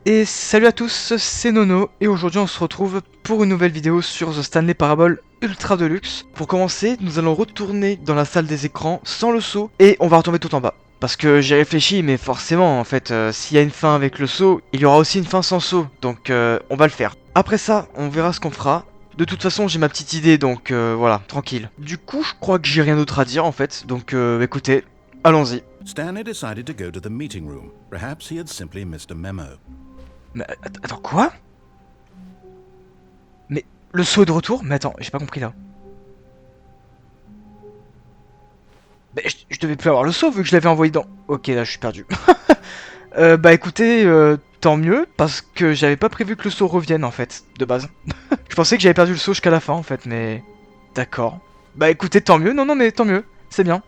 Et salut à tous, c'est Nono, et aujourd'hui on se retrouve pour une nouvelle vidéo sur The Stanley Parable Ultra Deluxe. Pour commencer, nous allons retourner dans la salle des écrans sans le saut, et on va retomber tout en bas. Parce que j'ai réfléchi, mais forcément, en fait, s'il y a une fin avec le saut, il y aura aussi une fin sans saut, donc on va le faire. Après ça, on verra ce qu'on fera. De toute façon, j'ai ma petite idée, donc voilà, tranquille. Du coup, je crois que j'ai rien d'autre à dire, en fait, donc écoutez, allons-y. Stanley decided to go to the meeting room. Perhaps he had simply missed a memo. Mais attends, quoi? Mais le saut est de retour? Mais attends, j'ai pas compris là. Mais je devais plus avoir le saut vu que je l'avais envoyé dans... Ok, là je suis perdu. Bah écoutez, tant mieux, parce que j'avais pas prévu que le saut revienne en fait, de base. Je pensais que j'avais perdu le saut jusqu'à la fin en fait, mais... D'accord. Bah écoutez, tant mieux, non mais tant mieux, c'est bien.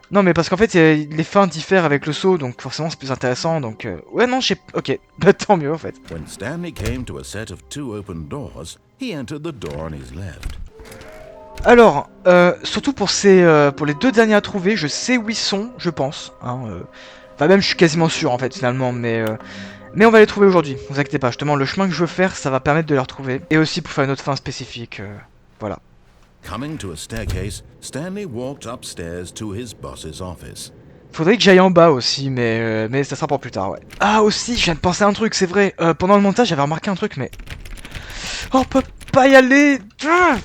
Non mais parce qu'en fait les fins diffèrent avec le saut, donc forcément c'est plus intéressant, donc... Ouais non, je sais... Ok, bah tant mieux en fait. When Stanley came to a set of two open doors, he entered the door on his left. Alors, surtout pour pour les deux derniers à trouver, je sais où ils sont, je pense. Hein, Enfin même je suis quasiment sûr en fait finalement, mais on va les trouver aujourd'hui, vous inquiétez pas. Justement, le chemin que je veux faire, ça va permettre de les retrouver. Et aussi pour faire une autre fin spécifique, voilà. Coming to a staircase, Stanley walked upstairs to his boss's office. Faudrait que j'aille en bas aussi, mais ça sera pour plus tard, ouais. Ah aussi, je viens de penser à un truc, c'est vrai. Pendant le montage, j'avais remarqué un truc, mais... Oh, on peut pas y aller.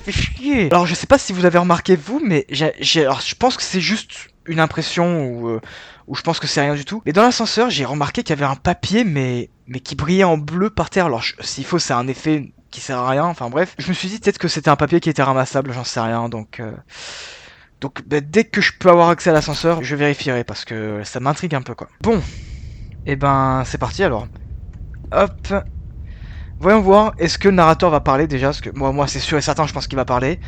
Fais chier. Alors je sais pas si vous avez remarqué vous, mais alors je pense que c'est juste une impression ou je pense que c'est rien du tout. Mais dans l'ascenseur, j'ai remarqué qu'il y avait un papier mais qui brillait en bleu par terre. Alors s'il faut, c'est un effet qui sert à rien. Enfin bref, je me suis dit peut-être que c'était un papier qui était ramassable, j'en sais rien. Donc bah, dès que je peux avoir accès à l'ascenseur, je vérifierai parce que ça m'intrigue un peu quoi. Bon, et ben c'est parti alors. Hop. Voyons voir, est-ce que le narrateur va parler déjà? Parce que moi c'est sûr et certain, je pense qu'il va parler.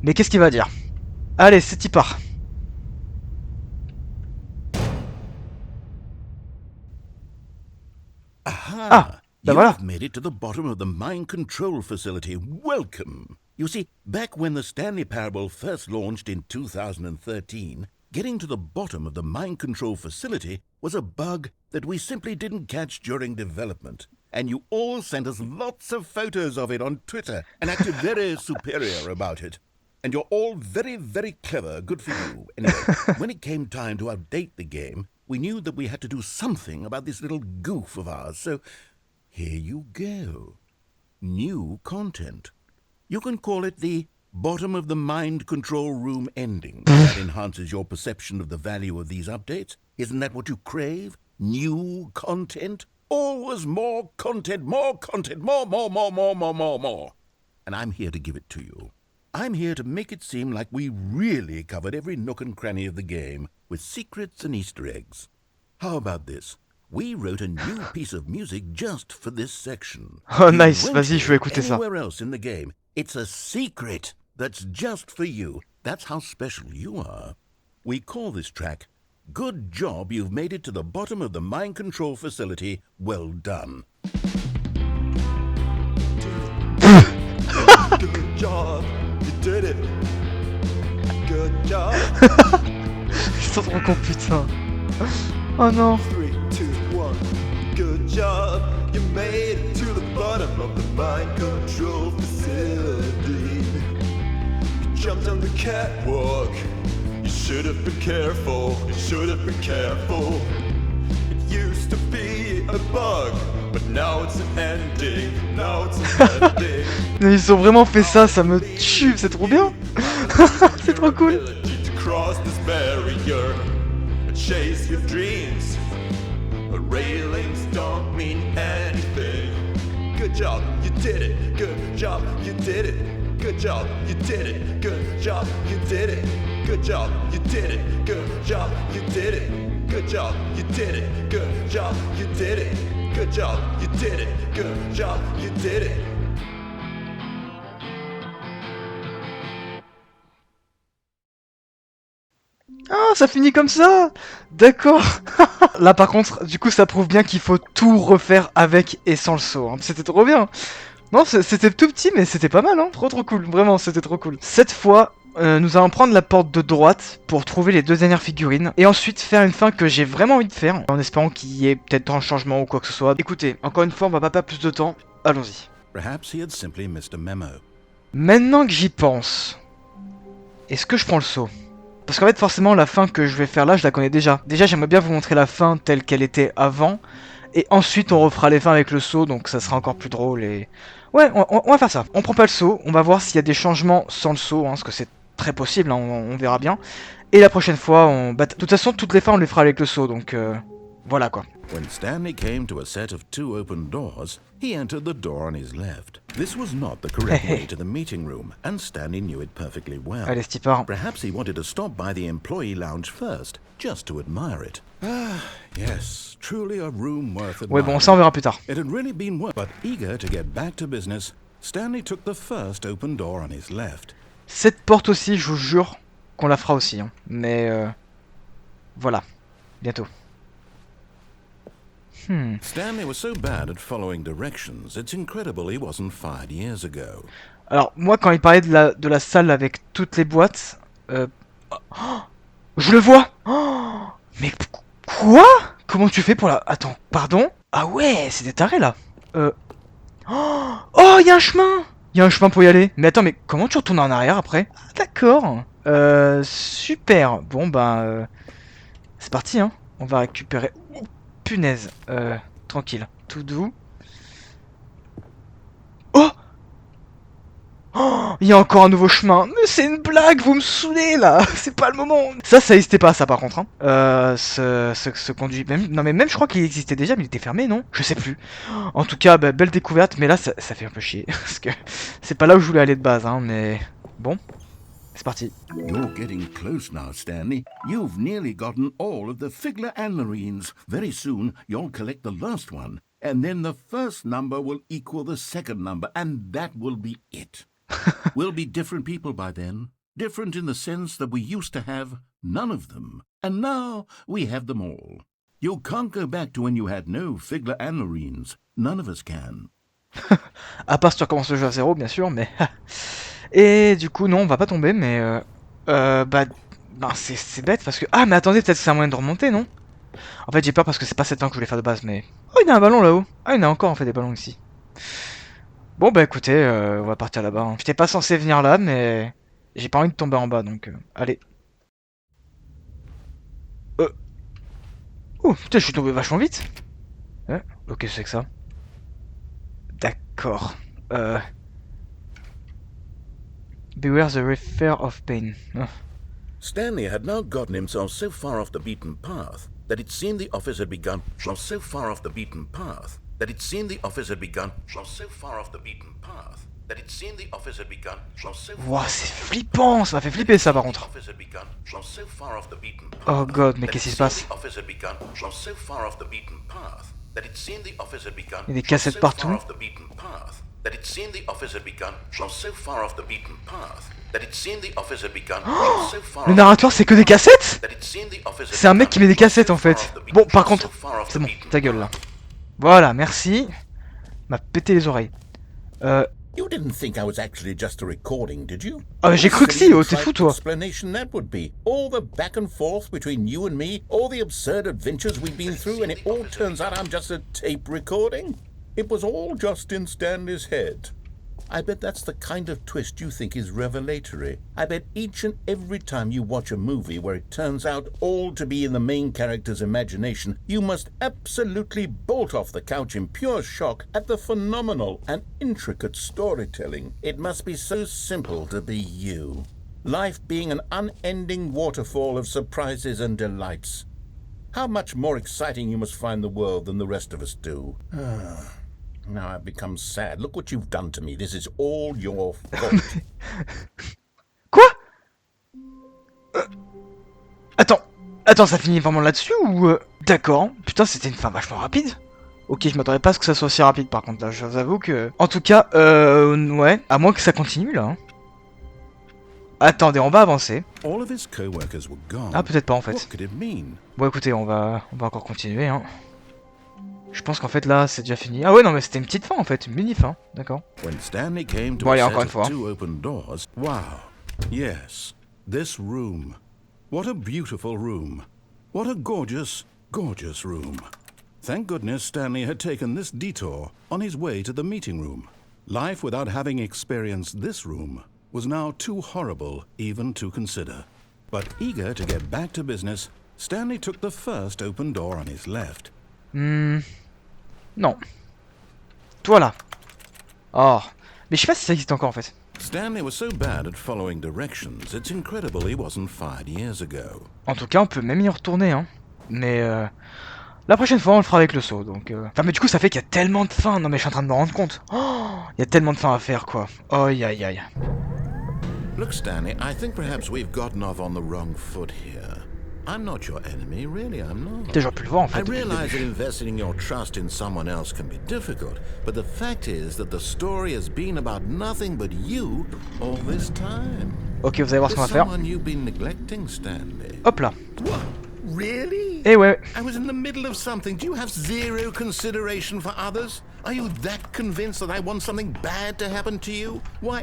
Mais qu'est-ce qu'il va dire? Allez, c'est y part. Aha! Ah, bah You voilà. have made it to the bottom of the mind control facility. Welcome! You see, back when the Stanley Parable first launched in 2013, getting to the bottom of the mind control facility was a bug that we simply didn't catch during development. And you all sent us lots of photos of it on Twitter and acted very superior about it. And you're all very, very clever, good for you. Anyway, when it came time to update the game, we knew that we had to do something about this little goof of ours, so here you go. New content. You can call it the bottom of the mind control room ending. That enhances your perception of the value of these updates. Isn't that what you crave? New content? Always more content, more content, more. And I'm here to give it to you. I'm here to make it seem like we really covered every nook and cranny of the game, with secrets and Easter eggs. How about this? We wrote a new piece of music just for this section. Oh You nice, won't vas-y, je vais hear écouter ça. anywhere else in the game. It's a secret that's just for you. That's how special you are. We call this track Good Job You've Made It to the Bottom of the Mind Control Facility. Well done. Good job, you did it. Good job. Ils sont trop cons, putain. Oh non. 3, 2, 1. Good job, you made it to the bottom of the mind control facility. You jumped on the catwalk. You should have been careful. You should have been careful. It used to be a bug, but now it's an ending. Now it's an ending. Ils ont vraiment fait ça, ça me tue, c'est trop bien. C'est trop cool. Ability to cross this barrier and chase your dreams. The railings don't mean anything. Good job, you did it. Good job, you did it. Good job, you did it. Good job, you did it. Good job, you did it. Good job, you did it. Good job, you did it. Good job, you did it. Good job, you did it. Good job, you did it. Ah, ça finit comme ça. D'accord. Là par contre, du coup ça prouve bien qu'il faut tout refaire avec et sans le saut. Hein. C'était trop bien. Non, c'était tout petit mais c'était pas mal. Hein. Trop cool. Vraiment, c'était trop cool. Cette fois, nous allons prendre la porte de droite pour trouver les 2 dernières figurines. Et ensuite faire une fin que j'ai vraiment envie de faire. En espérant qu'il y ait peut-être un changement ou quoi que ce soit. Écoutez, encore une fois, on va pas perdre plus de temps. Allons-y. Perhaps he had simply missed a memo. Maintenant que j'y pense, est-ce que je prends le saut? Parce qu'en fait, forcément, la fin que je vais faire là, je la connais déjà. Déjà, j'aimerais bien vous montrer la fin telle qu'elle était avant. Et ensuite, on refera les fins avec le saut, donc ça sera encore plus drôle et... Ouais, on va faire ça. On prend pas le saut, on va voir s'il y a des changements sans le saut, hein, parce que c'est très possible, hein, on verra bien. Et la prochaine fois, de toute façon, toutes les fins, on les fera avec le saut, donc... Voilà, quoi. When Stanley came to a set of 2 open doors, he entered the door on his left. This was not the correct way to the meeting room, and Stanley knew it perfectly well. Allez, Stipar. Perhaps he wanted to stop by the employee lounge first, just to admire it. Ah, yes, truly a room worth admiring. Ouais, bon, ça on verra plus tard. It had really been worth, but eager to get back to business, Stanley took the first open door on his left. Cette porte aussi, je vous jure qu'on la fera aussi, hein. Mais voilà, bientôt. Stanley was so bad at following directions, it's incredible he wasn't fired years ago. Alors, moi, quand il parlait de la salle avec toutes les boîtes... oh, je le vois. Oh, mais quoi? Comment tu fais pour la... Attends, pardon? Ah ouais, c'est des tarés, là. Oh, il y a un chemin. Il y a un chemin pour y aller. Mais attends, mais comment tu retournes en arrière après? Ah, d'accord. Super. Bon, ben... c'est parti, hein. On va récupérer... Punaise. Tranquille. Tout doux. Oh! Oh, il y a encore un nouveau chemin. Mais c'est une blague, vous me saoulez là. C'est pas le moment. Ça existait pas, ça par contre. Hein. Ce conduit. Non mais même je crois qu'il existait déjà, mais il était fermé, non? Je sais plus. En tout cas, belle découverte, mais là ça fait un peu chier parce que c'est pas là où je voulais aller de base, hein. Mais bon, c'est parti. You're getting close now, Stanley. You've nearly gotten all of the Figler and Marines. Very soon, you'll collect the last one. And then the first number will equal the second number, and that will be it. We'll be different people by then. Different in the sense that we used to have none of them. And now we have them all. You can't go back to when you had no Figler and Marines. None of us can. À part si tu recommences le jeu à 0, bien sûr, mais... Et du coup, non, on va pas tomber, mais... c'est bête, parce que... Ah, mais attendez, peut-être que c'est un moyen de remonter, non? En fait, j'ai peur parce que c'est pas cette que je voulais faire de base, mais... Oh, il y a un ballon là-haut. Ah, il y en a encore, en fait, des ballons ici. Bon, bah écoutez, on va partir là-bas. Hein. J'étais pas censé venir là, mais... J'ai pas envie de tomber en bas, donc... allez. Oh, putain, je suis tombé vachement vite. Ok, c'est que ça. D'accord. Beware the refer of pain. Oh. Stanley had now gotten himself so far off the beaten path that it seemed the office had begun. So far off the beaten path that it seemed the office had begun. So far off the beaten path that it seemed the office had begun. Wow, c'est flippant, ça m'a fait flipper ça par contre. Oh god, mais qu'est-ce qui se passe? Il y a des cassettes partout. Le narrateur c'est que des cassettes? C'est un mec qui met des cassettes en fait. Bon par contre, c'est bon, ta gueule là. Voilà, merci. M'a pété les oreilles. You didn't think I was actually just a recording, did you? Ah, j'ai cru que si, oh, t'es fou toi. Explanation that would be. All the back and forth between you and me, all the absurd adventures we've been through, and it all turns out I'm just a tape recording. It was all just in Stanley's head. I bet that's the kind of twist you think is revelatory. I bet each and every time you watch a movie where it turns out all to be in the main character's imagination, you must absolutely bolt off the couch in pure shock at the phenomenal and intricate storytelling. It must be so simple to be you. Life being an unending waterfall of surprises and delights. How much more exciting you must find the world than the rest of us do. Now I've become sad. Look what you've done to me. This is all your fault. Quoi? Attends, ça finit vraiment là-dessus ou... D'accord. Putain, c'était une fin vachement rapide. Ok, je m'attendais pas à ce que ça soit aussi rapide par contre là. Je vous avoue que... En tout cas, ouais. À moins que ça continue là. Hein. Attendez, on va avancer. Ah, peut-être pas en fait. Bon, écoutez, on va encore continuer, hein. Je pense qu'en fait là c'est déjà fini. Ah ouais non mais c'était une petite fin en fait, une mini fin, d'accord. Bon allez encore une fois. Wow, Yes, this room. What a beautiful room. What a gorgeous, gorgeous room. Thank goodness Stanley had taken this detour on his way to the meeting room. Life without having experienced this room was now too horrible even to consider. But eager to get back to business, Stanley took the first open door on his left. Non. Toi là. Oh. Mais je sais pas si ça existe encore en fait. Stanley was so bad at following directions, it's incredible he wasn't fired years ago. En tout cas, on peut même y retourner, hein. Mais la prochaine fois, on le fera avec le saut, donc... Enfin, mais du coup, ça fait qu'il y a tellement de fins. Non, mais je suis en train de me rendre compte. Oh, il y a tellement de fins à faire, quoi. Aïe, aïe, aïe. Look, Stanley, I think perhaps we've gotten off on the wrong foot here. I'm not your enemy, really, I'm not. T'as pu le voir, en fait. I realize that investing your trust in someone else can be difficult, but the fact is that the story has been about nothing but you all this time. Ok, vous allez voir ce qu'on va faire. Someone you've been neglecting, Stanley. Hop là. What? Really? Eh ouais. I was in the middle of something. Do you have zero consideration for others? Are you that convinced that I want something bad to happen to you? Why,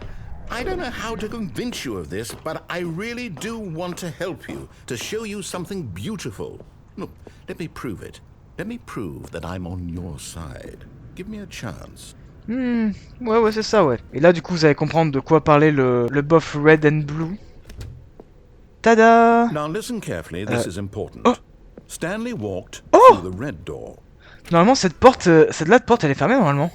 I don't know how to convince you of this, but I really do want to help you, to show you something beautiful. Look, let me prove it. Let me prove that I'm on your side. Give me a chance. Ouais, c'est ça, ouais. Et là, du coup, vous allez comprendre de quoi parlait le buff Red and Blue. Tada! Now listen carefully, this is important. Oh. Stanley walked Oh. through the red door. Normalement, cette porte, elle est fermée, normalement.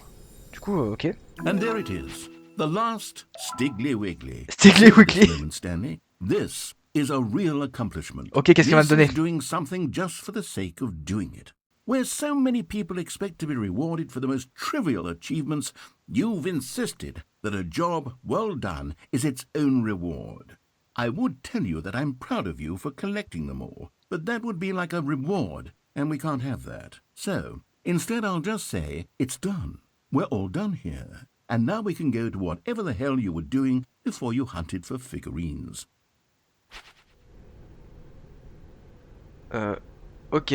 Du coup, ok. And there it is. The last Stiggly Wiggly. Stiggly Wiggly. Moment, Stanley. This is a real accomplishment. Ok, qu'est-ce qu'il va me This donner? is doing something just for the sake of doing it. Where so many people expect to be rewarded for the most trivial achievements, you've insisted that a job well done is its own reward. I would tell you that I'm proud of you for collecting them all, but that would be like a reward, and we can't have that. So, instead I'll just say, it's done. We're all done here. And now we can go to whatever the hell you were doing before you hunted for figurines. Ok.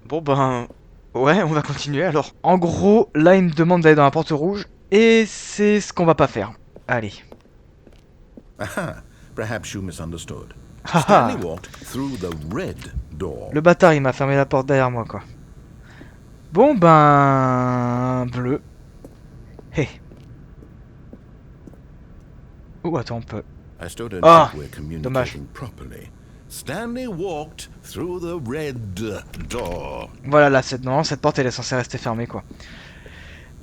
Bon ben... Ouais, on va continuer alors. En gros, là, il me demande d'aller dans la porte rouge. Et c'est ce qu'on va pas faire. Allez. Aha, perhaps you misunderstood. Haha. Stanley walked through the red door. Le bâtard, il m'a fermé la porte derrière moi, quoi. Bon ben... Bleu. Hé. Oh, attends, on peut... I still don't Ah, think we're communicating dommage. properly. Stanley walked through the red door. Voilà, là, non, cette porte, elle est censée rester fermée, quoi.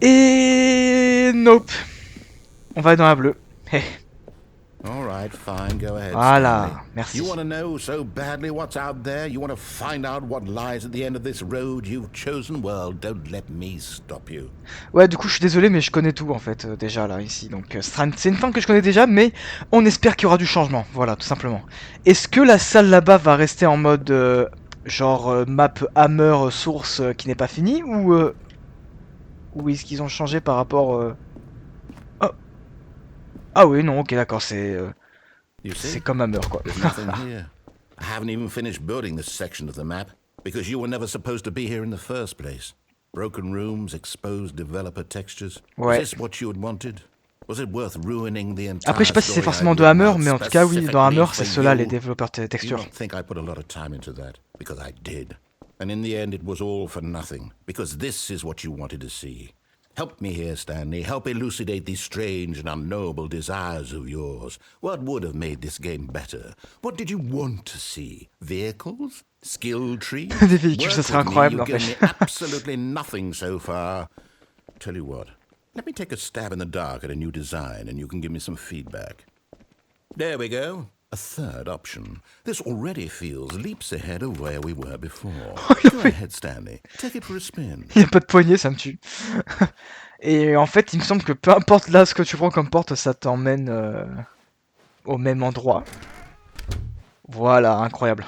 Et... Nope. On va aller dans la bleue. Hé. All right, fine, go ahead. Voilà, Stanley. merci. You want to know so badly what's out there? You want to find out what lies at the end of this road you've chosen? Well, don't let me stop you. Ouais, du coup, je suis désolé, mais je connais tout, en fait, déjà, là, ici. Donc, c'est une fin que je connais déjà, mais on espère qu'il y aura du changement. Voilà, tout simplement. Est-ce que la salle là-bas va rester en mode, genre, map Hammer source qui n'est pas finie, ou est-ce qu'ils ont changé par rapport... Oh. Ah oui, non, ok, d'accord, You c'est see? comme Hammer, quoi. There's nothing here. I haven't even finished building this section of the map because you were never supposed to be here in the first place. Broken rooms, exposed developer textures. Ouais. Is this what you had wanted? Was it worth ruining the entire Après, je sais pas si c'est story forcément I'd de written Hammer, out mais en tout cas, oui, dans Hammer, c'est specifically ceux-là, for les you? développeurs Do you textures. not think I put a lot of time into that? Because I did. And in the end, it was all for nothing. Because this is what you wanted to see. Help me here, Stanley. Help elucidate these strange and unknowable desires of yours. What would have made this game better? What did you want to see? Vehicles? Skill trees? Des véhicules, ça Work serait with me. incroyable, You've given n'empêche. me absolutely nothing so far. Tell you what. Let me take a stab in the dark at a new design and you can give me some feedback. There we go. A third option. This already feels leaps ahead of where we were before. Go ahead, Stanley. Take it for a spin. Il n'y a pas de poignée, ça me tue. Et en fait, il me semble que peu importe là ce que tu prends comme porte, ça t'emmène au même endroit. Voilà, incroyable.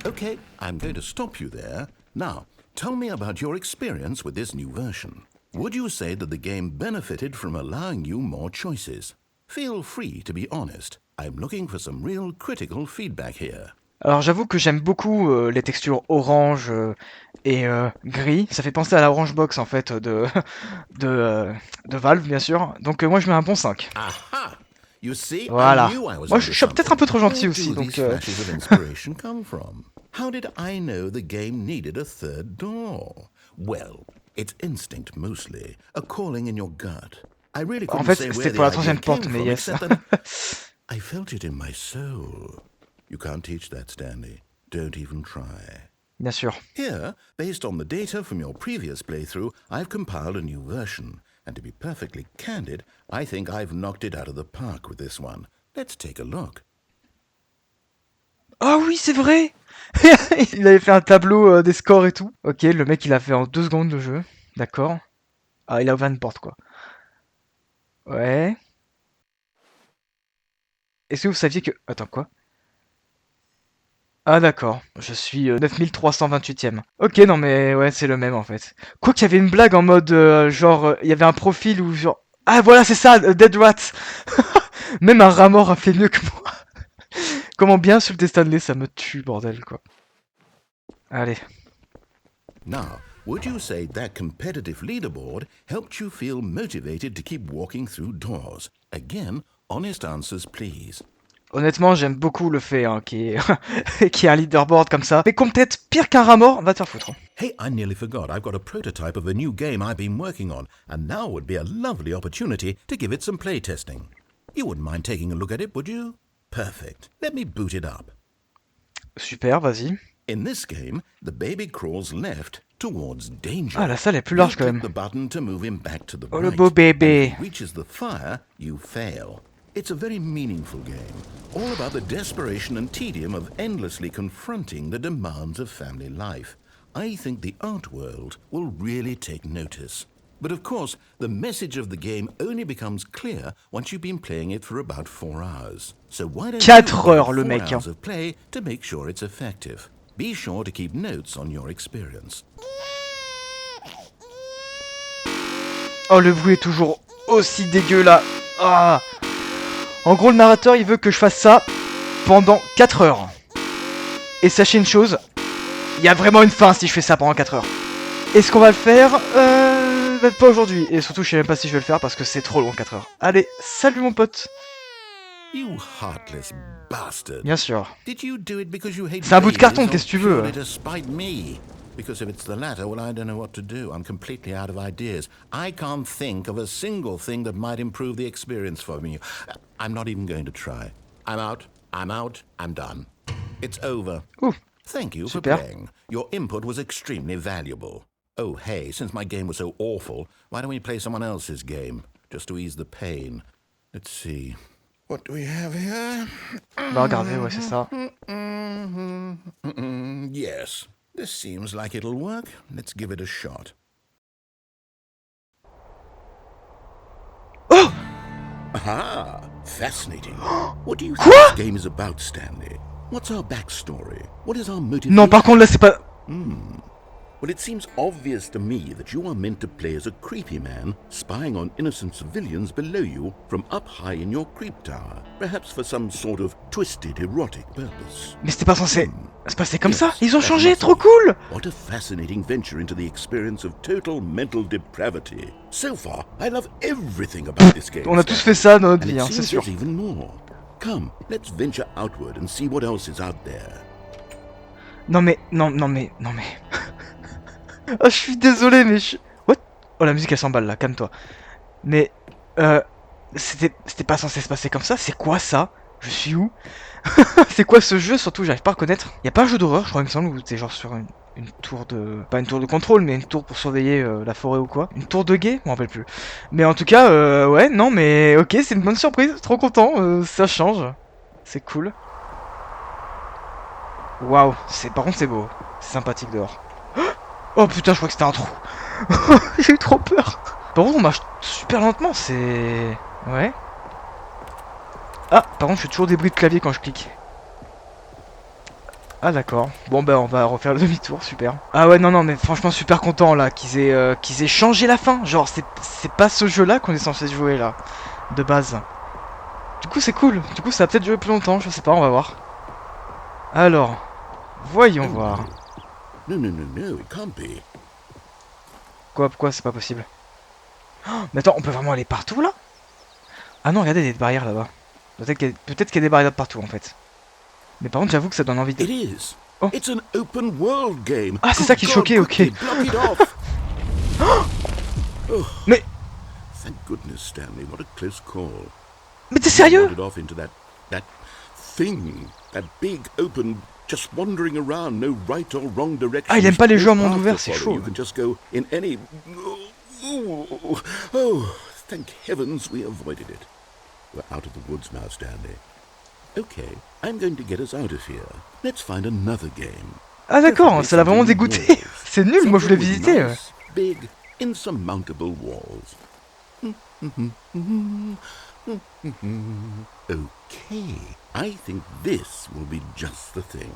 Okay, I'm going to stop you there. Now, tell me about your experience with this new version. Would you say that the game benefited from allowing you more choices? Feel free to be honest. I'm looking for some real critical feedback here. Alors j'avoue que j'aime beaucoup les textures orange et gris. Ça fait penser à la Orange Box en fait de Valve bien sûr. Donc moi je mets un bon 5. Aha! You see, Voilà. I knew I was Moi, onto je suis peut-être un peu trop gentil something. aussi, Where do donc... these flashes of inspiration come from? How did I know the game needed a third door? Well, it's instinct mostly, a calling in your gut. I really En couldn't fait, say where c'était the pour la idea troisième came porte, mais from, yes. except that I felt it in my soul. You can't teach that, Stanley. Don't even try. Bien sûr. Here, based on the data from your previous playthrough, I've compiled a new version. And to be perfectly candid, I think I've knocked it out of the park with this one. Let's take a look. Ah oui, c'est vrai. Il avait fait un tableau des scores et tout. Ok, le mec, il a fait en 2 secondes le jeu. D'accord. Ah, il a ouvert une porte, quoi. Ouais. Est-ce que vous saviez que... Attends, quoi? Ah d'accord, je suis 9328ème. Ok, non mais ouais, c'est le même en fait. Quoi qu'il y avait une blague en mode genre, il y avait un profil où genre... Ah voilà, c'est ça, Dead Rat. Même un rat mort a fait mieux que moi. Comment bien insulter Stanley, ça me tue, bordel, quoi. Allez. Now, would you say that competitive leaderboard helped you feel motivated to keep walking through doors? Again, honest answers, please. Honnêtement, j'aime beaucoup le fait hein, qu'il y ait un leaderboard comme ça. Mais qu'on peut-être pire qu'un rat mort, va te faire foutre. Hey, I nearly forgot. I've got a prototype of a new game I've been working on, and now would be a lovely opportunity to give it some playtesting. You wouldn't mind taking a look at it, would you? Perfect. Let me boot it up. Super, vas-y. In this game, the baby crawls left towards danger. Ah, la salle est plus large quand You même. click the button to move him back to the Oh, right. le beau bébé. And if he reaches the fire, you fail. It's a very meaningful game, all about the desperation and tedium of endlessly confronting the demands of family life. I think the art world will really take notice. But of course, the message of the game only becomes clear once you've been playing it for about 4 hours. So why don't 4 you give heures, it le 4 mec, hein. hours of play to make sure it's effective? Be sure to keep notes on your experience. Oh, le bruit est toujours aussi dégueu là. Ah. En gros, le narrateur, il veut que je fasse ça pendant 4 heures. Et sachez une chose, il y a vraiment une fin si je fais ça pendant 4 heures. Est-ce qu'on va le faire pas aujourd'hui. Et surtout, je sais même pas si je vais le faire parce que c'est trop long 4 heures. Allez, salut mon pote. You heartless bastard. Bien sûr. Did you do it because you hate C'est un bout de carton, babies or qu'est-ce que tu veux? purely to spite me? Because if it's the latter, well, I don't know what to do. I'm completely out of ideas. I can't think of a single thing that might improve the experience for me. I'm not even going to try. I'm out. I'm out. I'm done. It's over. Ouh. Thank you Super. for playing. Your input was extremely valuable. Oh, hey, since my game was so awful, why don't we play someone else's game? Just to ease the pain. Let's see. What do we have here? Bah regardez, ouais, c'est ça. Yes, this seems like it'll work. Let's give it a shot. Oh! Aha! Fascinating. What do you think Quoi? this game is about, Stanley? What's our backstory? What is our motivation? Non, par contre, là, c'est pas... Well, it seems obvious to me that you are meant to play as a creepy man spying on innocent civilians below you from up high in your creep tower, perhaps for some sort of twisted erotic purpose. Mais c'était pas censé se passer comme ça. Yes, Ils ont that changé, must trop be. cool. What a fascinating venture into the experience of total mental depravity. So far, I love everything about this game. On a tous fait ça dans notre And vie, it hein, c'est seems sûr. there's even more. Come, let's venture outward and see what else is out there. Non mais... Ah, je suis désolé, mais je... What? Oh, la musique, elle s'emballe, là, calme-toi. Mais... C'était pas censé se passer comme ça. C'est quoi, ça? Je suis où? C'est quoi ce jeu? Surtout, j'arrive pas à reconnaître. Y a pas un jeu d'horreur, je crois, il me semble, où t'es genre sur une tour de... Pas une tour de contrôle, mais une tour pour surveiller la forêt ou quoi. Une tour de guet? Je m'en rappelle plus. Mais en tout cas, ouais, non, mais... Ok, c'est une bonne surprise. Trop content, ça change. C'est cool. Waouh, par contre, c'est beau. C'est sympathique dehors. Oh putain, je crois que c'était un trou. J'ai eu trop peur. Par contre, on marche super lentement, c'est... Ouais. Ah, par contre, je fais toujours des bruits de clavier quand je clique. Ah d'accord. Bon ben, on va refaire le demi-tour, super. Ah ouais, non, mais franchement, super content là qu'ils aient changé la fin. Genre, c'est pas ce jeu-là qu'on est censé jouer là, de base. Du coup, c'est cool. Du coup, ça va peut-être durer plus longtemps, je sais pas, on va voir. Alors, voyons voir. No, it can't be. Quoi, pourquoi c'est pas possible? Oh, mais attends, on peut vraiment aller partout là? Ah non, regardez, il y a des barrières là-bas. Peut-être qu'il y a des barrières partout en fait. Mais par contre, j'avoue que ça donne envie de... It is. Oh. It's an open world game. Ah, c'est Good ça qui God, choquait, ok. quickly, block it off. Oh, Mais... thank goodness, Stanley. What a close call. Mais t'es sérieux? Wandered off into that thing, that big open, just wandering around, no right or wrong direction. Ah, il aime pas les jeux à monde No ouvert, path to c'est follow. chaud. You can just go in any. Oh, thank heavens we avoided it. We're out of the woods now, Stanley. Okay, I'm going to get us out of here. Let's find another game. Ah d'accord, ça l'a vraiment dégoûté. C'est nul, moi je voulais visiter. Nice, big, insurmountable walls. Okay, I think this will be just the thing.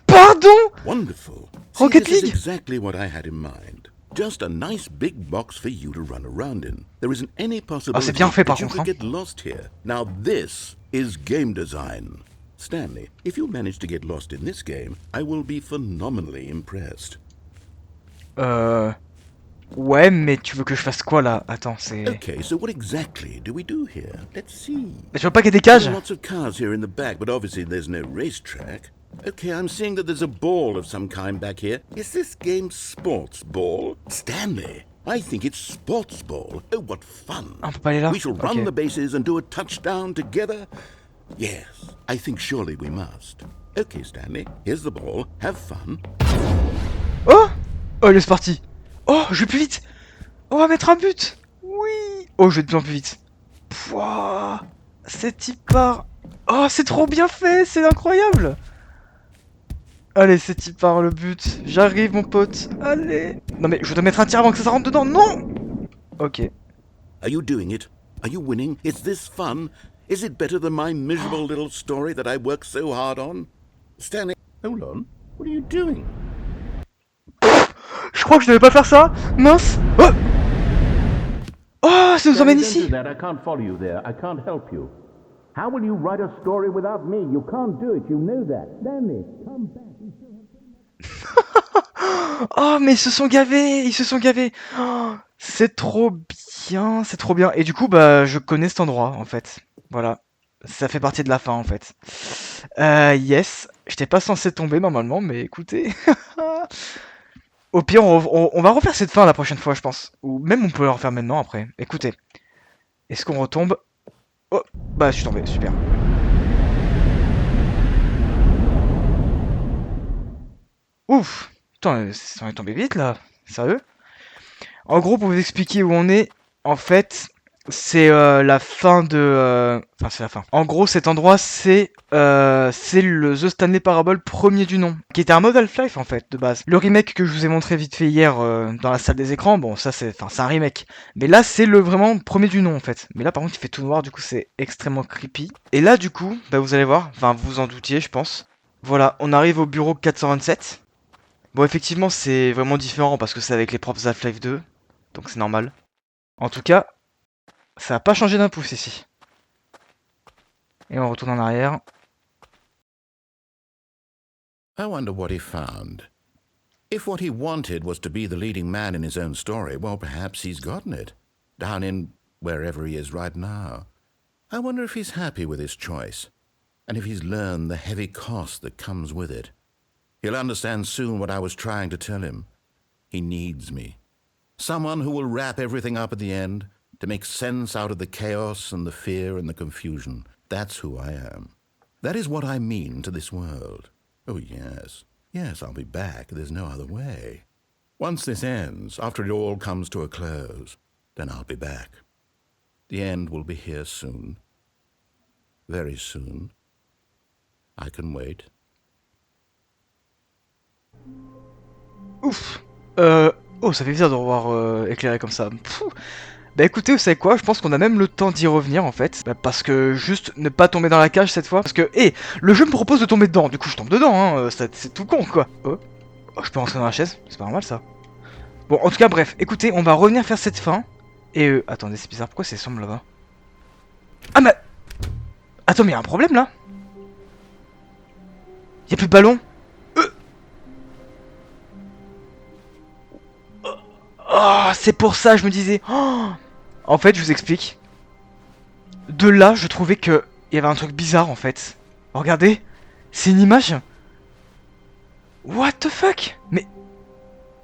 Pardon? Wonderful. Rocket See, this is League? exactly what I had in mind. Just a nice big box for you to run around in. There isn't any possibility bien fait, par that you contre, could get lost here. Now this is game design. Stanley, if you manage to get lost in this game, I will be phenomenally impressed. Ouais, mais tu veux que je fasse quoi là? Attends, c'est... Okay, so what exactly do we do here? Let's see. Mais tu vois pas qu'il y a des There cages? are lots of cars here in the back, but obviously there's no racetrack. Okay, I'm seeing that there's a ball of some kind back here. Is this game sports ball? Stanley, I think it's sports ball. Oh, what fun. Ah, on peut pas aller là? We shall Ok. run the bases and do a touchdown together. Yes, I think surely we must. Okay, Stanley, here's the ball. Have fun. Oh! Oh, allez, c'est parti. Oh, je vais plus vite. On va mettre un but. Oui. Oh, je vais de plus en plus vite. Pouah. C'est type part. Oh, c'est trop bien fait, c'est incroyable. Allez, c'est type part le but. J'arrive, mon pote. Allez. Non, mais je dois mettre un tir avant que ça rentre dedans. Non. Ok. Are you doing it? Are you winning? Is this fun? Is it better than my miserable little story that I worked so hard on? Stanley, hold on. What are you doing? Je crois que je devais pas faire ça. Mince. Oh, oh, ça nous emmène ici. I can't follow you there. I can't help you. How will you write a story without me? You can't do it. You know that. Stanley, come back. Oh, mais ils se sont gavés. Ils se sont gavés. Oh, c'est trop bien. C'est trop bien. Et du coup, bah, je connais cet endroit, en fait. Voilà. Ça fait partie de la fin, en fait. Yes. J'étais pas censé tomber, normalement, mais écoutez. Au pire, on va refaire cette fin la prochaine fois, je pense. Ou même on peut la refaire maintenant, après. Écoutez. Est-ce qu'on retombe? Oh, bah, je suis tombé. Super. Ouf. Putain, on est tombé vite, là. Sérieux? En gros, pour vous expliquer où on est, en fait, c'est la fin de... Enfin, c'est la fin. En gros, cet endroit, c'est le The Stanley Parable premier du nom, qui était un mode Half-Life, en fait, de base. Le remake que je vous ai montré vite fait hier dans la salle des écrans, bon, ça, c'est un remake. Mais là, c'est le vraiment premier du nom, en fait. Mais là, par contre, il fait tout noir, du coup, c'est extrêmement creepy. Et là, du coup, bah, vous allez voir, enfin, vous vous en doutiez, je pense. Voilà, on arrive au bureau 427. Bon, effectivement, c'est vraiment différent parce que c'est avec les propres Half-Life 2, donc c'est normal. En tout cas, ça n'a pas changé d'un pouce ici. Et on retourne en arrière. I wonder what he found. If what he wanted was to be the leading man in his own story, well, perhaps he's gotten it. Down in wherever he is right now. I wonder if he's happy with his choice. And if he's learned the heavy cost that comes with it. He'll understand soon what I was trying to tell him. He needs me. Someone who will wrap everything up at the end, to make sense out of the chaos and the fear and the confusion. That's who I am. That is what I mean to this world. Oh, yes. Yes, I'll be back. There's no other way. Once this ends, after it all comes to a close, then I'll be back. The end will be here soon. Very soon. I can wait. Ouf. Oh, ça fait bizarre de revoir éclairé comme ça. Pfff. Bah écoutez, vous savez quoi? Je pense qu'on a même le temps d'y revenir en fait. Bah, parce que juste ne pas tomber dans la cage cette fois. Parce que, le jeu me propose de tomber dedans. Du coup, je tombe dedans, hein. C'est tout con quoi. Oh. Oh, je peux rentrer dans la chaise? C'est pas normal ça. Bon, en tout cas, bref. Écoutez, on va revenir faire cette fin. Et attendez, c'est bizarre. Pourquoi c'est sombre là-bas? Ah, mais. Attends, mais y'a un problème là? Y'a plus de ballon? Oh, c'est pour ça, je me disais. Oh, En fait, je vous explique. De là, je trouvais que il y avait un truc bizarre en fait. Regardez, c'est une image. What the fuck? Mais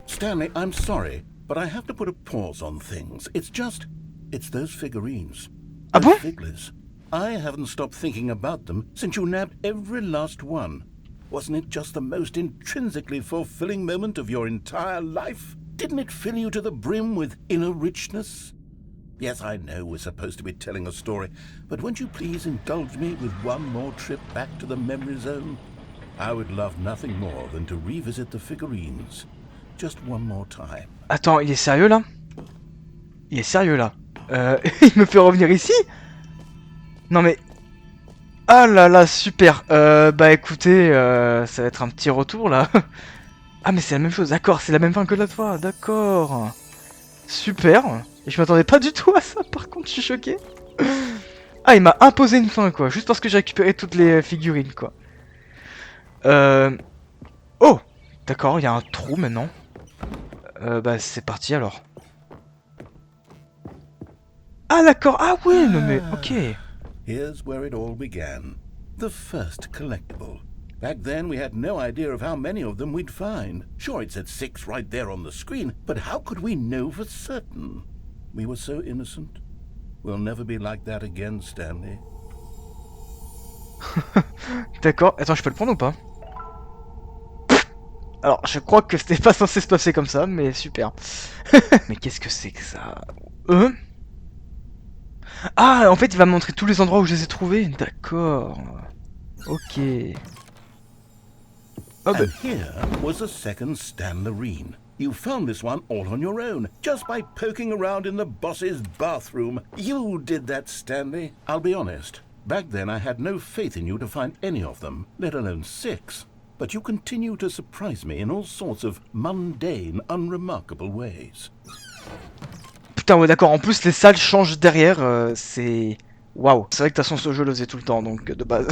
Stanley, I'm sorry, but I have to put a pause on things. It's those figurines. Ah bon? Those figures. I haven't stopped thinking about them since you nabbed every last one. Wasn't it just the most intrinsically fulfilling moment of your entire life? Didn't it fill you to the brim with inner richness? Yes, I know we're supposed to be telling a story, but won't you please indulge me with one more trip back to the memory zone? I would love nothing more than to revisit the figurines. Just one more time. attends, il est sérieux là? Il est sérieux là? Il me fait revenir ici? Non mais... Ah là là, super. Bah écoutez, ça va être un petit retour là. Ah mais c'est la même chose, d'accord, c'est la même fin que l'autre fois, d'accord. Super. Et je m'attendais pas du tout à ça, par contre, je suis choqué. Ah, il m'a imposé une fin, quoi, juste parce que j'ai récupéré toutes les figurines, quoi. Oh, d'accord, il y a un trou maintenant. Bah c'est parti alors. Ah d'accord, ah ouais, non mais, ok. Here's where it all began. The first collectible. Back then, we had no idea of how many of them we'd find. Sure, it said 6 right there on the screen, but how could we know for certain? We were so innocent. We'll never be like that again, Stanley. D'accord, attends, je peux le prendre ou pas? Alors, je crois que c'était pas censé se passer comme ça, mais super. Mais qu'est-ce que c'est que ça? Ah, en fait, il va me montrer tous les endroits où je les ai trouvés. D'accord. Ok. Oh, bah. And here was a second Stanlerine. You found this one all on your own, just by poking around in the boss's bathroom. You did that, Stanley. I'll be honest. Back then, I had no faith in you to find any of them, let alone 6. But you continue to surprise me in all sorts of mundane, unremarkable ways. Putain, ouais, d'accord. En plus, les salles changent derrière. C'est... Waouh. C'est vrai que de toute façon, ce jeu le faisait tout le temps, donc de base.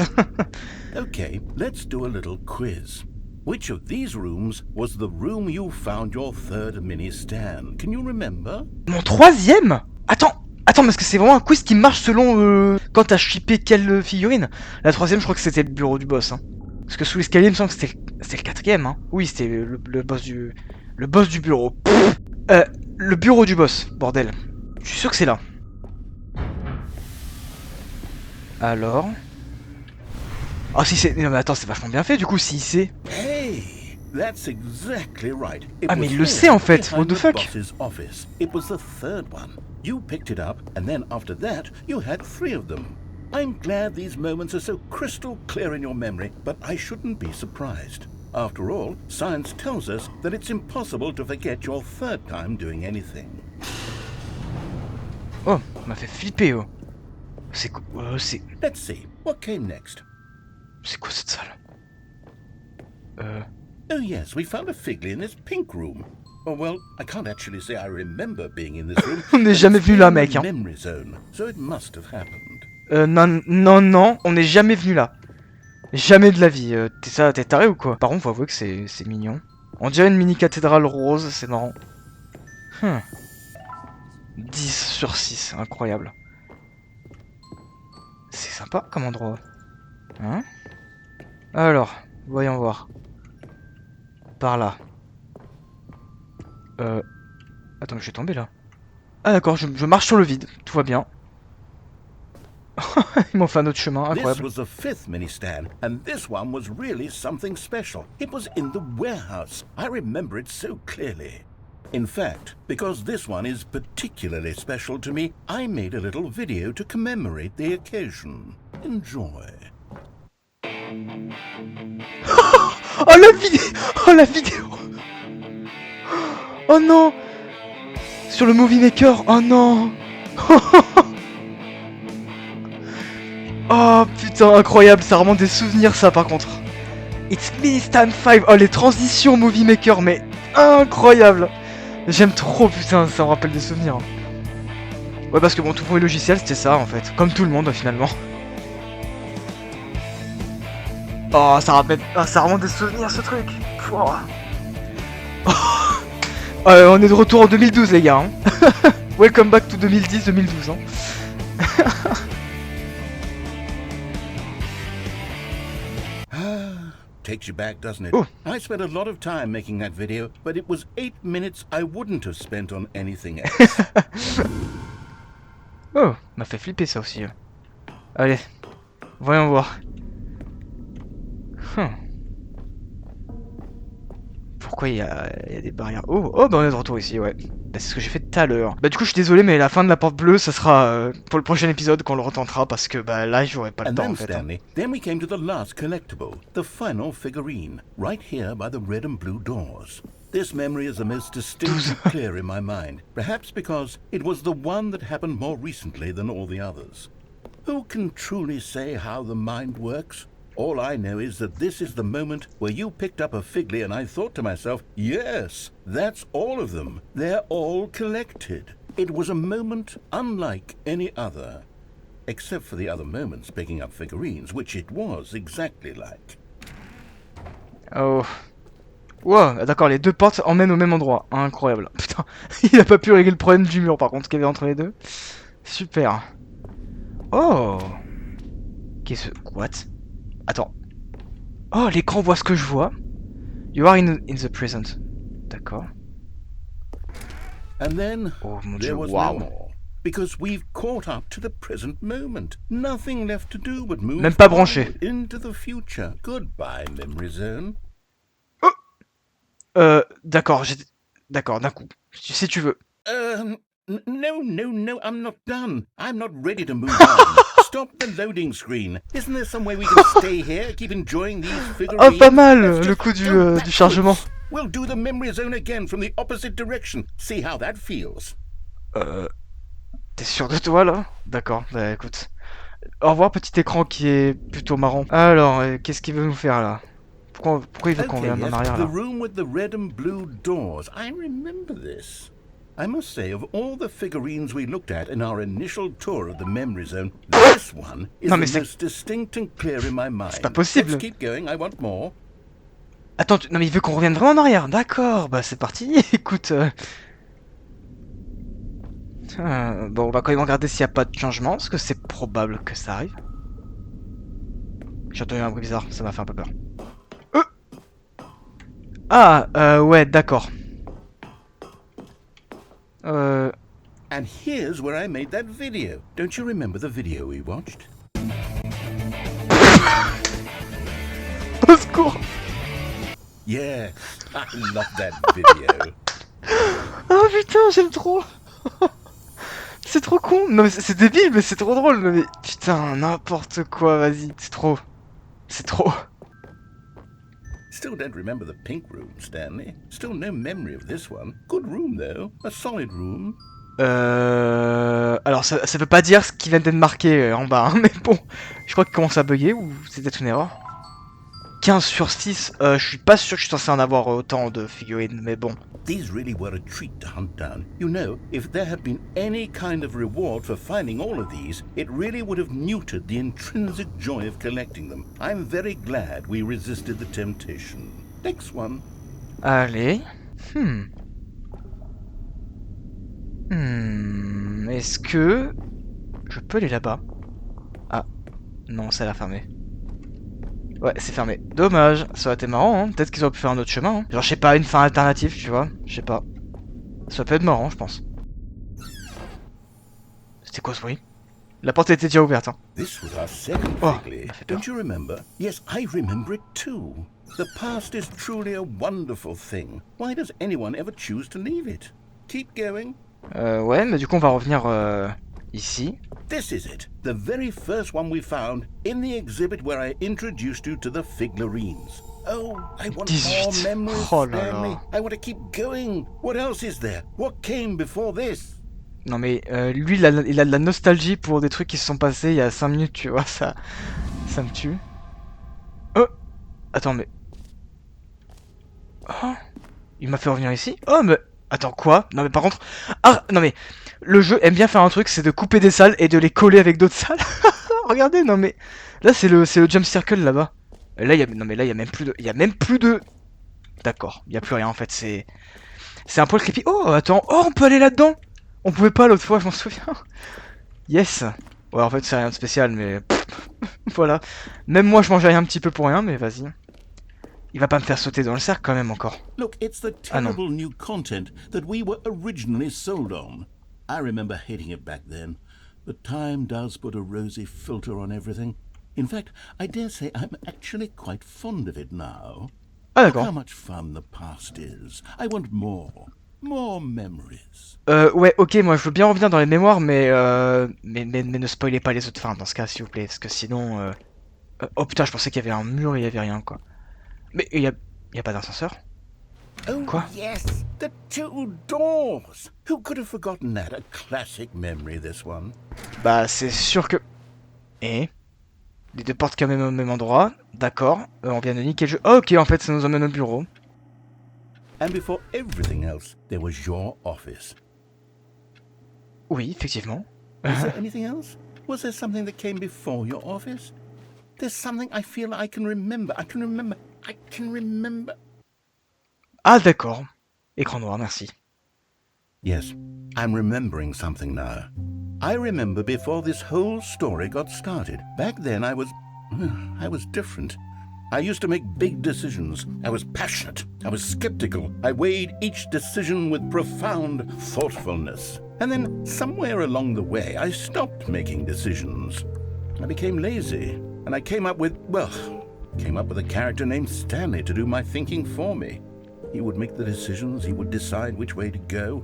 Okay, let's do a little quiz. Which of these rooms was the room you found your third mini Stan? Can you remember? Mon troisième? Attends, parce que c'est vraiment un quiz qui marche selon quand t'as shippé quelle figurine. La troisième, je crois que c'était le bureau du boss. Hein. Parce que sous l'escalier, il me semble que c'était le quatrième. Hein. Oui, c'était le boss du... Le boss du bureau. Le bureau du boss, bordel. Je suis sûr que c'est là. Alors... Ah si c'est... Non mais attends, c'est vachement bien fait du coup, si c'est... Hey, that's exactly right. Ah mais il le sait en fait, what the fuck? Boss's office. It was the third one. You picked it up, and then after that, you had 3 of them. I'm glad these moments are so crystal clear in your memory, but I shouldn't be surprised. After all, science tells us that it's impossible to forget your third time doing anything. Oh, ça m'a fait flipper, oh. C'est quoi? C'est... Let's see, what came next? C'est quoi cette salle? Oh yes, we found a figly in this pink room. Oh well, I can't actually say I remember being in this room. On n'est jamais venu là, mec. Hein. Memory zone, so it must have happened. Non, on n'est jamais venu là. Jamais de la vie. T'es taré ou quoi? Par contre, faut avouer que c'est mignon. On dirait une mini cathédrale rose, c'est marrant. 10 sur 6, incroyable. C'est sympa comme endroit. Hein? Alors, voyons voir. Par là. Attends, je suis tombé là. Ah d'accord, je marche sur le vide, tout va bien. Ils m'ont fait un autre chemin, incroyable. This was the 5th mini stand, and this one was really something special. It was in the warehouse. I remember it so clearly. In fact, because this one is particularly special to me, I made a little video to commemorate the occasion. Enjoy. Oh la vidéo! Oh la vidéo! Oh non! Sur le Movie Maker! Oh non! Oh putain, incroyable, ça remonte des souvenirs ça par contre. It's me Stan 5. Oh les transitions Movie Maker, mais incroyable. J'aime trop, putain, ça me rappelle des souvenirs. Ouais, parce que mon tout premier logiciel c'était ça en fait, comme tout le monde finalement. Oh, ça remonte des souvenirs ce truc. On est de retour en 2012 les gars. Hein. Welcome back to 2010-2012, hein. Takes you back, doesn't it? Oh. I spent a lot of time making that video, but it was 8 minutes I wouldn't have spent on anything else. Oh, m'a fait flipper ça aussi. Allez, voyons voir. Pourquoi il y a des barrières? Oh, bah on est de retour ici, ouais. Bah, c'est ce que j'ai fait tout à l'heure. Bah du coup je suis désolé, mais la fin de la porte bleue, ça sera pour le prochain épisode quand on le retentera, parce que bah là j'aurai pas le And temps then, en fait. Stanley, then we came to the last collectible, the final figurine, right here by the red and blue doors. This memory is the most distinct and clear in my mind, perhaps because it was the one that happened more recently than all the others. Who can truly say how the mind works? All I know is that this is the moment where you picked up a figly and I thought to myself, yes, that's all of them. They're all collected. It was a moment unlike any other. Except for the other moments picking up figurines, which it was exactly like. Oh. Wow, d'accord, les deux portes emmènent au même endroit. Incroyable. Putain, il a pas pu régler le problème du mur par contre qu'il y avait entre les deux. Super. Oh. Qu'est-ce... What? Attends. Oh, l'écran voit ce que je vois. You are in the present. D'accord. And then Oh mon there dieu, was wow. no more. Because we've caught up to the present moment. Nothing left to do but move Même pas branché. forward into the future. Goodbye, memory zone. D'accord, d'accord, d'un coup. Si tu veux. No, I'm not done. I'm not ready to move on. Stop the loading screen. Isn't there some way we can stay here, keep enjoying these figurines? Oh, pas mal, Let's le just coup go du chargement. backwards. We'll do the memory zone again from the opposite direction. See how that feels. T'es sûr de toi là? D'accord, bah écoute. Au revoir, petit écran qui est plutôt marrant. Alors, qu'est-ce qu'il veut nous faire là? Pourquoi il veut qu'on Okay, revienne en yes, arrière the là? room with the red and blue doors. I remember this. I must say, of all the figurines we looked at in our initial tour of the memory zone, this one is Non, mais the most distinct and clear in my mind. C'est pas possible. Let's keep going, I want more. Attends, non mais il veut qu'on revienne vraiment en arrière. D'accord, bah c'est parti. Écoute. Bon, on va quand même regarder s'il n'y a pas de changement, parce que c'est probable que ça arrive. J'ai entendu un bruit bizarre, ça m'a fait un peu peur. Ouais, d'accord. And here's where I made that video. Don't you remember the video we watched? Au secours! Yes, I love that video. Oh putain, j'aime trop! C'est trop con! Non mais c'est débile, mais c'est trop drôle! Non mais putain, n'importe quoi, vas-y, c'est trop. C'est trop. Still don't remember the pink room, Stanley. Still no memory of this one. Good room, though. A solid room. Alors ça veut pas dire ce qui vient d'être marqué en bas, hein, mais bon, je crois qu'il commence à bugger ou c'est peut-être une erreur. 15 sur 6, je suis pas sûr que je suis censé en avoir autant de figurines, mais bon. These really were a treat to hunt down. You know, if there had been any kind of reward for finding all of these, it really would have neutered the intrinsic joy of collecting them. I'm very glad we resisted the temptation. Next one. Allez. Est-ce que je peux aller là-bas? Ah, non, ça a l'air fermé. Ouais, c'est fermé. Dommage, ça aurait été marrant, hein. Peut-être qu'ils auraient pu faire un autre chemin, hein. Genre, je sais pas, une fin alternative, tu vois. Je sais pas. Ça peut être marrant, je pense. C'était quoi ce bruit? La porte était déjà ouverte, hein. This was our second Oh, figly. ça fait peur. Don't you remember? Yes, I remember it too. The past is truly a wonderful thing. Why does anyone ever choose to leave it? Keep going. Ouais, mais du coup, on va revenir ici. This is it, the very first one we found in the exhibit where I introduced you to the figurines. Oh, I want more 18. memories, Oh là Stanley. là. I want to keep going. What else is there? What came before this? Non mais lui, il a de la nostalgie pour des trucs qui se sont passés il y a 5 minutes, tu vois, ça me tue. Oh! Attends, mais... Oh! Il m'a fait revenir ici? Oh, mais... Attends, quoi? Non mais par contre... Ah! Non mais... Le jeu aime bien faire un truc, c'est de couper des salles et de les coller avec d'autres salles. Regardez, non mais... Là, c'est le jump circle, là-bas. Là, non mais là, il y a même plus de... Il y a même plus de... D'accord, il y a plus rien, en fait, c'est un poil creepy. Oh, attends, oh, on peut aller là-dedans. On pouvait pas l'autre fois, je m'en souviens. Yes. Ouais, en fait, c'est rien de spécial, mais... voilà. Même moi, je mangeais un petit peu pour rien, mais vas-y. Il va pas me faire sauter dans le cercle quand même encore. Look, it's the Ah non. terrible new content that we were originally sold on. I remember hating it back then, but time does put a rosy filter on everything. In fact, I dare say I'm actually quite fond of it now. Ah Look how d'accord. much fun the past is. I want more. More memories. Ouais, ok, moi je veux bien revenir dans les mémoires, mais ne spoilez pas les autres fins dans ce cas, s'il vous plaît, parce que sinon... Oh putain, je pensais qu'il y avait un mur et il y avait rien, quoi. Mais il y a pas d'ascenseur? Oh, Quoi? yes, the two doors. Who could have forgotten that? A classic memory, this one. Bah, c'est sûr que... Et les deux portes quand même au même endroit, d'accord. On vient de niquer le jeu. Oh, ok, en fait, ça nous emmène au bureau. And before everything else, there was your office. Oui, effectivement. Was there anything else? Was there something that came before your office? There's something I feel I can remember. I can remember. Ah, d'accord. Écran noir, merci. Yes, I'm remembering something now. I remember before this whole story got started. Back then I was different. I used to make big decisions. I was passionate. I was skeptical. I weighed each decision with profound thoughtfulness. And then somewhere along the way, I stopped making decisions. I became lazy, and I came up with a character named Stanley to do my thinking for me. He would make the decisions, he would decide which way to go.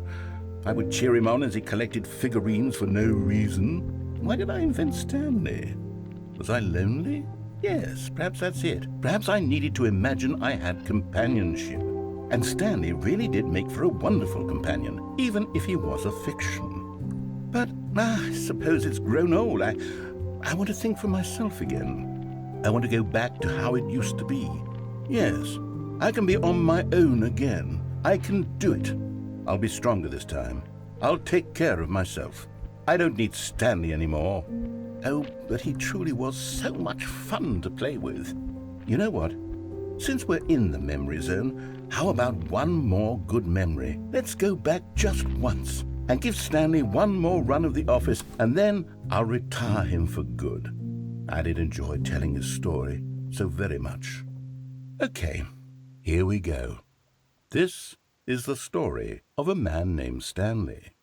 I would cheer him on as he collected figurines for no reason. Why did I invent Stanley? Was I lonely? Yes, perhaps that's it. Perhaps I needed to imagine I had companionship. And Stanley really did make for a wonderful companion, even if he was a fiction. But I suppose it's grown old. I want to think for myself again. I want to go back to how it used to be. Yes, I can be on my own again. I can do it. I'll be stronger this time. I'll take care of myself. I don't need Stanley anymore. Oh, but he truly was so much fun to play with. You know what? Since we're in the memory zone, how about one more good memory? Let's go back just once and give Stanley one more run of the office, and then I'll retire him for good. I did enjoy telling his story so very much. Okay, here we go. This is the story of a man named Stanley.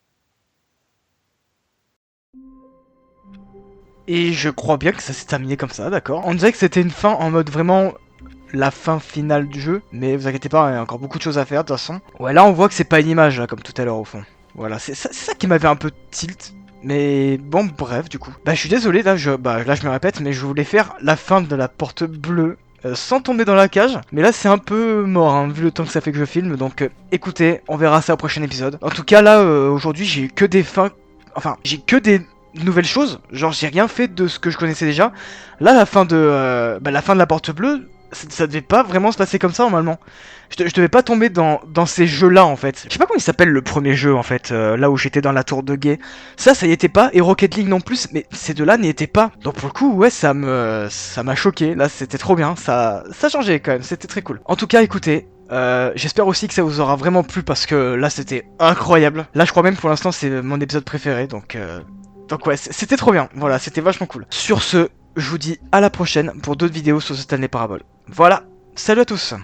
Et je crois bien que ça s'est terminé comme ça, d'accord. On dirait que c'était une fin en mode vraiment la fin finale du jeu, mais vous inquiétez pas, il y a encore beaucoup de choses à faire de toute façon. Ouais, là on voit que c'est pas une image, là, comme tout à l'heure au fond. Voilà, c'est ça qui m'avait un peu tilt. Mais bon, bref, du coup. Bah, je suis désolé, là je me répète, mais je voulais faire la fin de la porte bleue. Sans tomber dans la cage, mais là c'est un peu mort hein, vu le temps que ça fait que je filme, donc écoutez, on verra ça au prochain épisode. En tout cas là aujourd'hui j'ai eu que des fins, enfin j'ai que des nouvelles choses, genre j'ai rien fait de ce que je connaissais déjà. Là la fin de la porte bleue, ça devait pas vraiment se passer comme ça normalement. Je devais pas tomber dans ces jeux là en fait. Je sais pas comment il s'appelle le premier jeu en fait, là où j'étais dans la tour de guet. Ça y était pas, et Rocket League non plus, mais ces deux là n'y étaient pas. Donc pour le coup ouais ça m'a choqué, là c'était trop bien, ça changeait quand même, c'était très cool. En tout cas écoutez, j'espère aussi que ça vous aura vraiment plu parce que là c'était incroyable. Là je crois même pour l'instant c'est mon épisode préféré, donc ouais c'était trop bien, voilà c'était vachement cool. Sur ce, je vous dis à la prochaine pour d'autres vidéos sur ce Stanley Parable. Voilà, salut à tous.